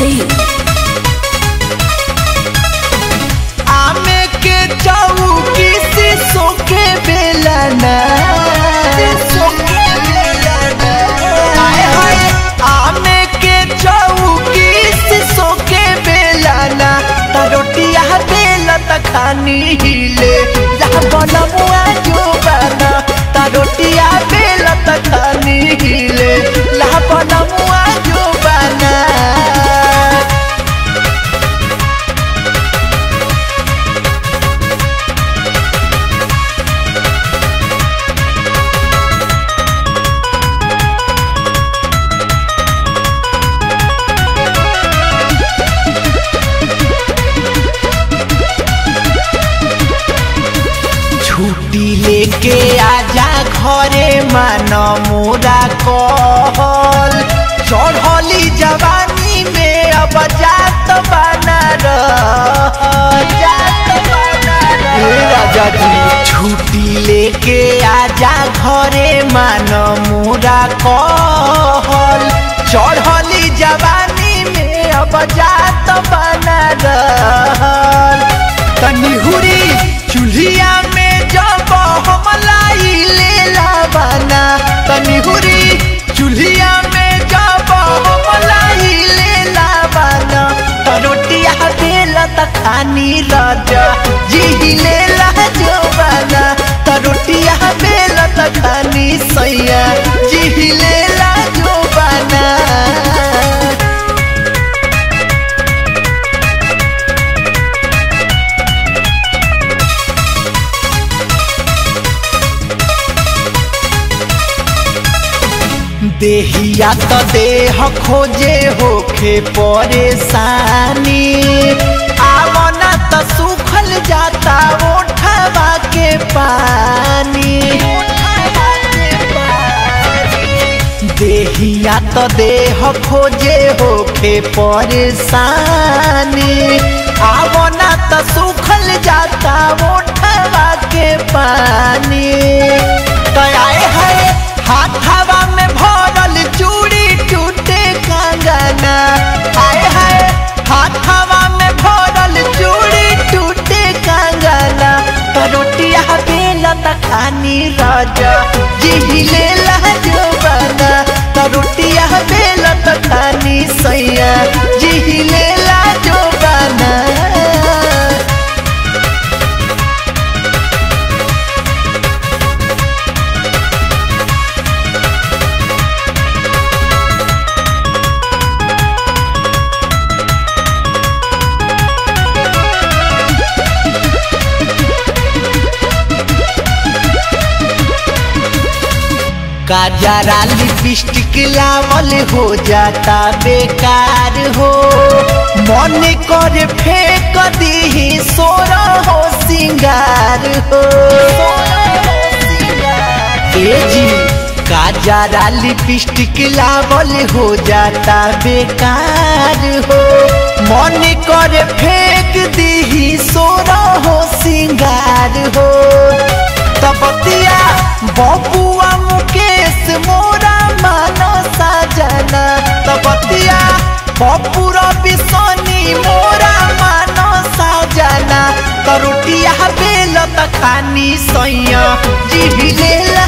Singh. आमे के चौकी शीशो के बेलना आए हाय आमे के चौकी शीशो के बेलना त रोटिया बेलत खानी हिले जहाँ बनमुआ जो बना त रोटिया बेलत खानी हिले ला बनमुआ जो बना। छुट्टी लेके आजा घरे मान मोरा कहल चढ़ली जवानी में अब जात बना राजा जी। छुट्टी लेके आजा घरे मान मोरा कहल चढ़ली जवानी में अब जात बना तनी हुरी चूल्हिया में जब हम लाई ले लावाना तनी हुरी चूल्हिया में जब हम लाई ले लावाना त रोटिया बेलत खानी राजा जी ले ला जो बना त रोटिया बेलत खानी सैया जी ले ला जो बना। देहिया तो देह खोजे होखे परेशानी आवना तो सूखल जाता ओठवा के पानी देहिया तो देह खोजे होखे परेशानी आवना तो सूखल जाता ओठवा के पानी तो आए है हाथवा में भरल चूड़ी टूटे कंगना आए है हाथवा में भरल चूड़ी टूटे कंगना तो रोटिया बेलत खानी राजा जी ले ला जो बना तो रोटिया बेलत खानी सैया जी ले ला जो बना। काजरा लिपस्टिक लावल हो जाता बेकार हो मन कर फेंक दी सोरा हो सिंगार हो ए जी काजरा लिपस्टिक लावल हो जाता बेकार हो मन कर फेंक दी सोरा हो सिंगार हो तबतिया बबुआ मुकेश मोरा मानो साजना तबतिया बबुरा बिसोनी मोरा मानो साजना तो रोटिया बेलत खानी सैया जी ले ला।